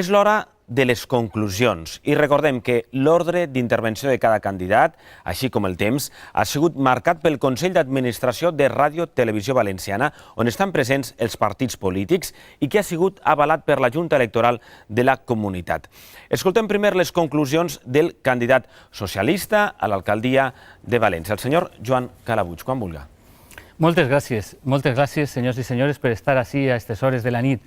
És l'hora de les conclusions i recordem que l'ordre d'intervenció de cada candidat, així com el temps, ha sigut marcat pel Consell d'Administració de Ràdio Televisió Valenciana, on estan presents els partits polítics i que ha sigut avalat per la Junta Electoral de la Comunitat. Escoltem primer les conclusions del candidat socialista a l'alcaldia de València, el senyor Joan Calabuig. Quan vulga. Moltes gràcies, senyors i senyores, per estar així a aquestes hores de la nit.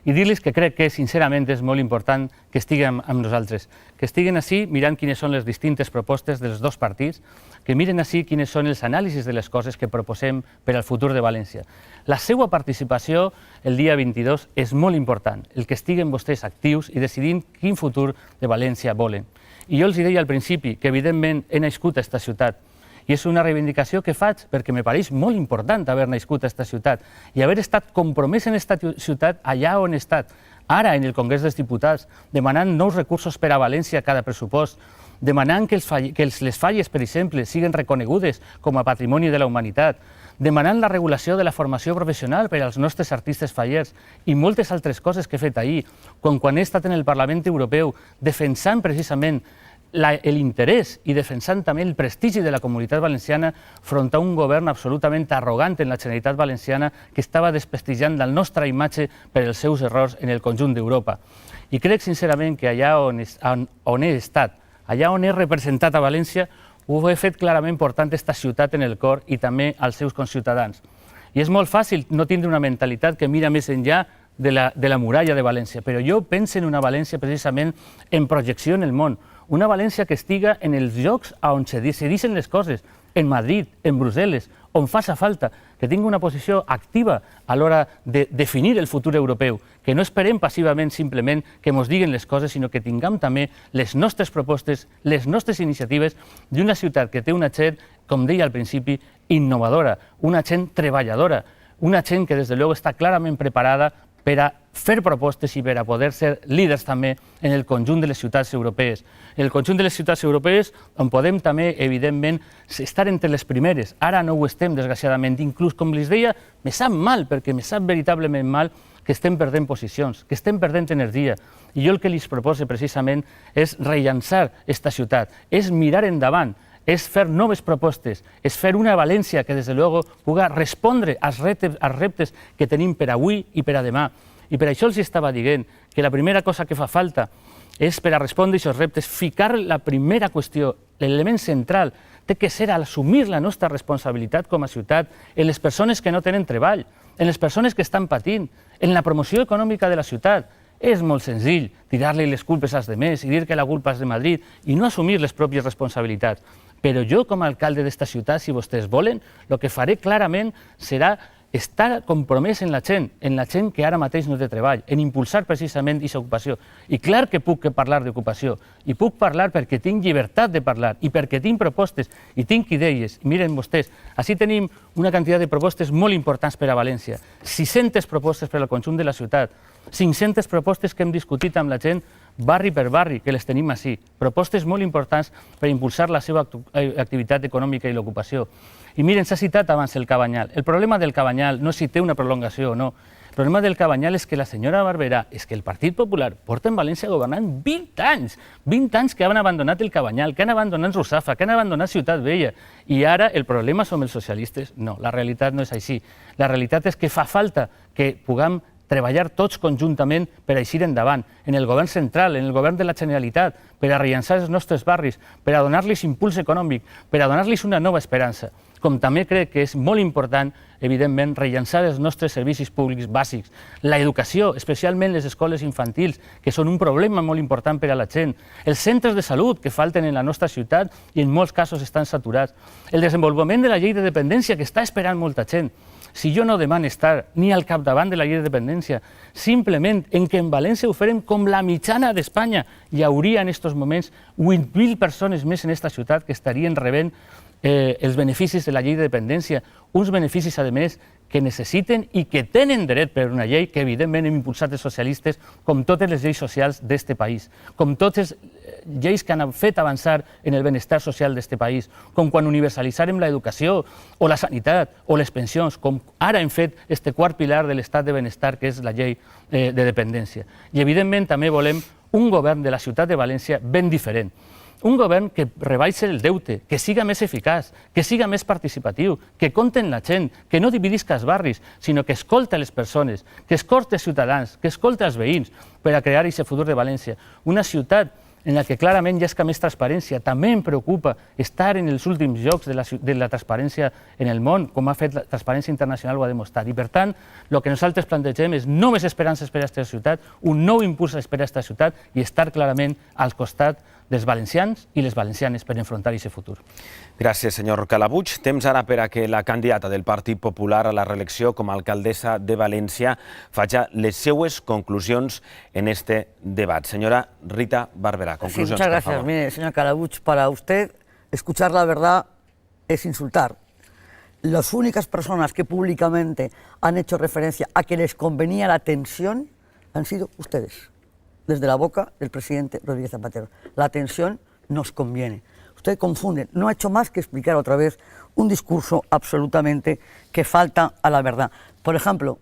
I dir-los que crec que, sincerament, és molt important que estiguem amb nosaltres, que estiguen així mirant quines són les distintes propostes dels dos partits, que miren així quines són els anàlisis de les coses que proposem per al futur de València. La seva participació el dia 22 és molt important, el que estiguen vostès actius i decidint quin futur de València volen. I jo els deia al principi que, evidentment, he nascut a aquesta ciutat, i és una reivindicació que faig perquè me pareix molt important haver nascut a aquesta ciutat i haver estat compromès en aquesta ciutat allà on he estat, ara en el Congrés dels Diputats, demanant nous recursos per a València a cada pressupost, demanant que les falles, per exemple, siguin reconegudes com a patrimoni de la humanitat, demanant la regulació de la formació professional per als nostres artistes fallers i moltes altres coses que he fet ahir, quan he estat en el Parlament Europeu defensant precisament l'interès i defensant també el prestigi de la Comunitat Valenciana front a un govern absolutament arrogant en la Generalitat Valenciana que estava desprestigiant la nostra imatge per els seus errors en el conjunt d'Europa. I crec sincerament que allà on he estat, allà on he representat a València, ho he fet clarament portant aquesta ciutat en el cor i també als seus conciutadans. I és molt fàcil no tindre una mentalitat que mira més enllà de la muralla de València, però jo penso en una València precisament en projecció en el món, una València que estiga en els llocs on se decideixen les coses, en Madrid, en Brussel·les, on faça falta, que tingui una posició activa a l'hora de definir el futur europeu, que no esperem passivament simplement que ens diguin les coses, sinó que tinguem també les nostres propostes, les nostres iniciatives d'una ciutat que té una gent, com deia al principi, innovadora, una gent treballadora, una gent que des de luego està clarament preparada per a fer propostes i per a poder ser líders també en el conjunt de les ciutats europees. En el conjunt de les ciutats europees on podem també, evidentment, estar entre les primeres. Ara no ho estem, desgraciadament. Inclús, com els deia, me sap mal, perquè me sap veritablement mal que estem perdent posicions, que estem perdent energia. I jo el que els proposo precisament és rellançar aquesta ciutat, és mirar endavant, és fer noves propostes, és fer una València que, des de luego, pugui respondre als reptes que tenim per avui i per a demà. I per això els estava dient que la primera cosa que fa falta és, per a respondre a aquests reptes, ficar la primera qüestió, l'element central, té que ser assumir la nostra responsabilitat com a ciutat en les persones que no tenen treball, en les persones que estan patint, en la promoció econòmica de la ciutat. És molt senzill tirar-li les culpes als altres i dir que la culpa és de Madrid i no assumir les pròpies responsabilitats. Però jo, com a alcalde d'esta ciutat, si vostès volen, el que faré clarament serà estar compromès en la gent que ara mateix no té treball, en impulsar precisament aquesta ocupació. I clar que puc parlar d'ocupació, i puc parlar perquè tinc llibertat de parlar, i perquè tinc propostes, i tinc idees. I miren vostès, així tenim una quantitat de propostes molt importants per a València, 600 propostes per al conjunt de la ciutat, 500 propostes que hem discutit amb la gent barri per barri, que les tenim així, propostes molt importants per impulsar la seva activitat econòmica i l'ocupació. I miren, s'ha citat abans el Cabanyal. El problema del Cabanyal no és si té una prolongació o no. El problema del Cabanyal és que la senyora Barberà, és que el Partit Popular porta en València governant 20 anys, 20 anys que han abandonat el Cabanyal, que han abandonat Russafa, que han abandonat Ciutat Vella, i ara el problema som els socialistes? No, la realitat no és així. La realitat és que fa falta que puguem treballar tots conjuntament per a eixir endavant, en el govern central, en el govern de la Generalitat, per a rellançar els nostres barris, per a donar-los impuls econòmic, per a donar-los una nova esperança. Com també crec que és molt important, evidentment, rellançar els nostres servicis públics bàsics, l'educació, especialment les escoles infantils, que són un problema molt important per a la gent, els centres de salut que falten en la nostra ciutat i en molts casos estan saturats, el desenvolupament de la llei de dependència que està esperant molta gent. Si jo no demano estar ni al capdavant de la llei de dependència, simplement en que en València ho farem com la mitjana d'Espanya, hi hauria en aquests moments 8.000 persones més en aquesta ciutat que estarien rebent els beneficis de la llei de dependència, uns beneficis, a més, que necessiten i que tenen dret per una llei que, evidentment, hem impulsat els socialistes, com totes les lleis socials d'aquest país, com totes lleis que han fet avançar en el benestar social d'aquest país, com quan universalitzarem l'educació o la sanitat o les pensions, com ara hem fet este quart pilar de l'estat de benestar, que és la llei de dependència. I evidentment també volem un govern de la ciutat de València ben diferent. Un govern que rebaixi el deute, que siga més eficaç, que siga més participatiu, que compte en la gent, que no dividisca els barris, sinó que escolta les persones, que escolta els ciutadans, que escolta els veïns per a crear aquest futur de València. Una ciutat en la que clarament ja és que més transparència. També em preocupa estar en els últims llocs de la transparència en el món, com ha fet la Transparència Internacional, ho ha demostrat. I per tant, el que nosaltres plantegem és noves esperances per a aquesta ciutat, un nou impuls per a aquesta ciutat i estar clarament al costat dels valencians i les valencianes per enfrontar aquest futur. Gràcies, senyor Calabuig. Temps ara per a que la candidata del Partit Popular a la reelecció com a alcaldessa de València faci les seues conclusions en este debat. Señora Rita Barberá, conclusiones, muchas por gracias. favor. Mire, señor Calabuig, para usted escuchar la verdad es insultar. Las únicas personas que públicamente han hecho referencia a que les convenía la tensión han sido ustedes, desde la boca del presidente Rodríguez Zapatero. La tensión nos conviene. Usted confunde, no ha hecho más que explicar otra vez un discurso absolutamente que falta a la verdad. Por ejemplo,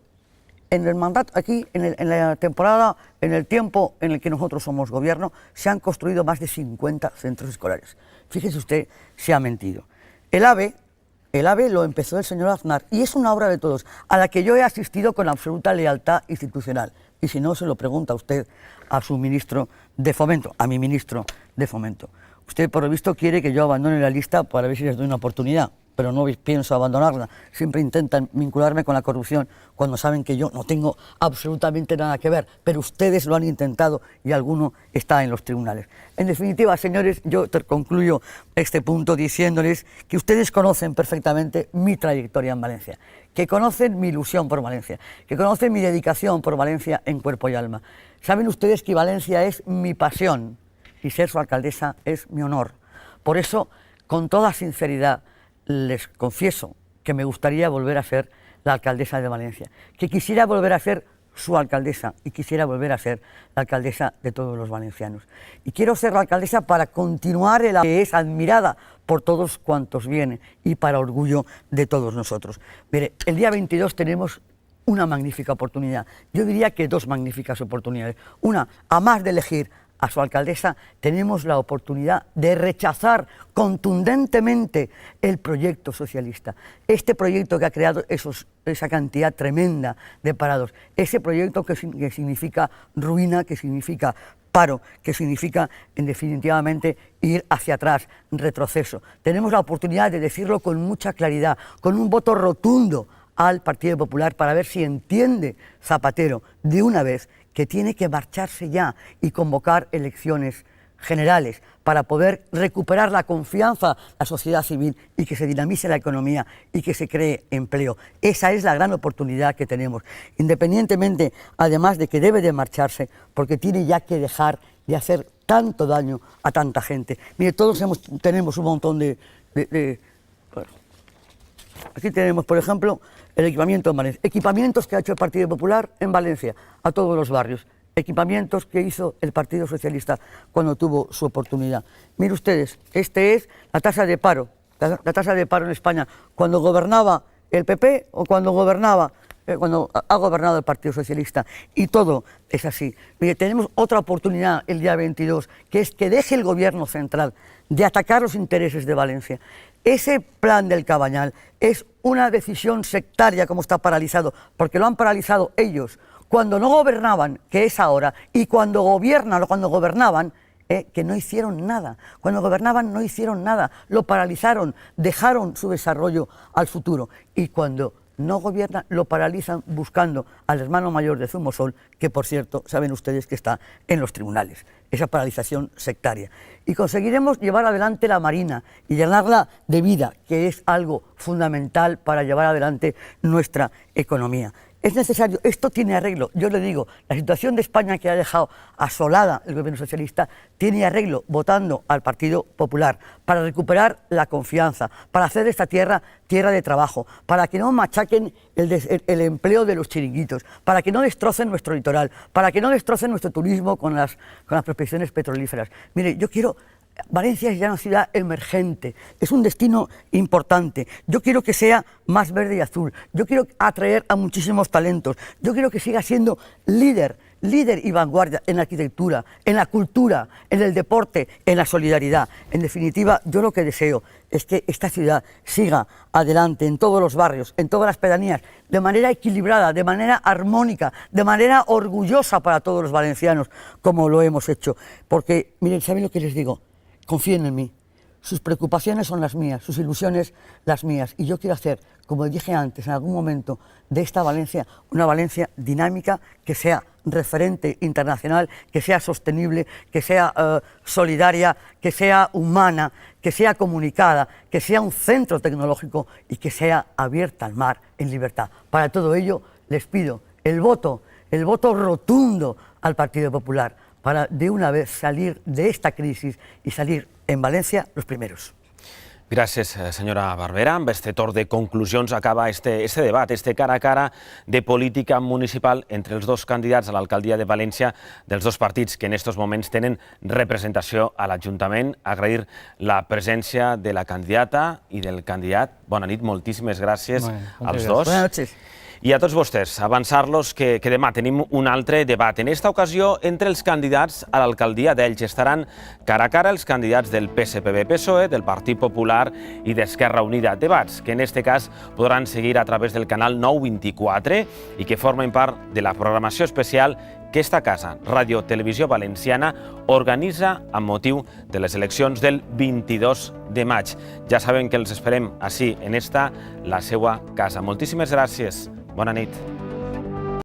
en el mandato, aquí, en la temporada, en el tiempo en el que nosotros somos gobierno, se han construido más de 50 centros escolares. Fíjese usted si ha mentido. El AVE lo empezó el señor Aznar y es una obra de todos, a la que yo he asistido con absoluta lealtad institucional. Y si no, se lo pregunta usted a su ministro de Fomento, a mi ministro de Fomento. Usted, por lo visto, quiere que yo abandone la lista para ver si les doy una oportunidad, pero no pienso abandonarla. Siempre intentan vincularme con la corrupción cuando saben que yo no tengo absolutamente nada que ver, pero ustedes lo han intentado y alguno está en los tribunales. En definitiva, señores, yo concluyo este punto diciéndoles que ustedes conocen perfectamente mi trayectoria en Valencia, que conocen mi ilusión por Valencia, que conocen mi dedicación por Valencia en cuerpo y alma. Saben ustedes que Valencia es mi pasión y ser su alcaldesa es mi honor. Por eso, con toda sinceridad, les confieso que me gustaría volver a ser la alcaldesa de Valencia, que quisiera volver a ser su alcaldesa y quisiera volver a ser la alcaldesa de todos los valencianos. Y quiero ser la alcaldesa para continuar la que es admirada por todos cuantos vienen y para orgullo de todos nosotros. Mire, el día 22 tenemos una magnífica oportunidad. Yo diría que dos magníficas oportunidades. Una, a más de elegir a su alcaldesa, tenemos la oportunidad de rechazar contundentemente el proyecto socialista. Este proyecto que ha creado esa cantidad tremenda de parados, ese proyecto que significa ruina, que significa paro, que significa, definitivamente, ir hacia atrás, retroceso. Tenemos la oportunidad de decirlo con mucha claridad, con un voto rotundo al Partido Popular para ver si entiende Zapatero de una vez que tiene que marcharse ya y convocar elecciones generales para poder recuperar la confianza de la sociedad civil y que se dinamice la economía y que se cree empleo. Esa es la gran oportunidad que tenemos, independientemente, además de que debe de marcharse, porque tiene ya que dejar de hacer tanto daño a tanta gente. Mire, todos tenemos un montón de bueno, aquí tenemos, por ejemplo, el equipamiento en Valencia. Equipamientos que ha hecho el Partido Popular en Valencia, a todos los barrios. Equipamientos que hizo el Partido Socialista cuando tuvo su oportunidad. Miren ustedes, este es la tasa de paro. La tasa de paro en España, cuando gobernaba el PP o cuando ha gobernado el Partido Socialista. Y todo es así. Mire, tenemos otra oportunidad el día 22, que es que deje el gobierno central de atacar los intereses de Valencia. Ese plan del Cabañal es una decisión sectaria, como está paralizado, porque lo han paralizado ellos cuando no gobernaban, que es ahora, y cuando gobiernan o cuando gobernaban, que no hicieron nada. Cuando gobernaban no hicieron nada, lo paralizaron, dejaron su desarrollo al futuro. Y cuando no gobiernan, lo paralizan buscando al hermano mayor de Zumosol, que por cierto, saben ustedes que está en los tribunales, esa paralización sectaria. Y conseguiremos llevar adelante la Marina y llenarla de vida, que es algo fundamental para llevar adelante nuestra economía. Es necesario, esto tiene arreglo, yo le digo, la situación de España que ha dejado asolada el gobierno socialista tiene arreglo votando al Partido Popular para recuperar la confianza, para hacer esta tierra de trabajo, para que no machaquen el empleo de los chiringuitos, para que no destrocen nuestro litoral, para que no destrocen nuestro turismo con las prospecciones petrolíferas. Mire, yo quiero Valencia es ya una ciudad emergente, es un destino importante. Yo quiero que sea más verde y azul, yo quiero atraer a muchísimos talentos, yo quiero que siga siendo líder y vanguardia en la arquitectura, en la cultura, en el deporte, en la solidaridad. En definitiva, yo lo que deseo es que esta ciudad siga adelante en todos los barrios, en todas las pedanías, de manera equilibrada, de manera armónica, de manera orgullosa para todos los valencianos, como lo hemos hecho. Porque, miren, ¿saben lo que les digo? Confíen en mí. Sus preocupaciones son las mías, sus ilusiones las mías. Y yo quiero hacer, como dije antes, en algún momento, de esta Valencia, una Valencia dinámica, que sea referente internacional, que sea sostenible, que sea solidaria, que sea humana, que sea comunicada, que sea un centro tecnológico y que sea abierta al mar en libertad. Para todo ello les pido el voto rotundo al Partido Popular, para de una vez salir de esta crisis y salir en Valencia los primeros. Gràcies, senyora Barberà. Amb este torn de conclusions acaba este debat, este cara a cara de política municipal entre els dos candidats a l'alcaldia de València dels dos partits que en aquests moments tenen representació a l'Ajuntament. Agrair la presència de la candidata i del candidat. Bona nit, moltíssimes gràcies als dos. Buenas noches. I a tots vostès, avançar-los que demà tenim un altre debat. En esta ocasió, entre els candidats a l'alcaldia d'Elx estaran cara a cara els candidats del PSPB-PSOE, del Partit Popular i d'Esquerra Unida. Debats que en este cas podran seguir a través del canal 924 i que formen part de la programació especial que esta casa, Ràdio Televisió Valenciana, organitza amb motiu de les eleccions del 22 de maig. Ja saben que els esperem així, en esta, la seva casa. Moltíssimes gràcies. Bona nit.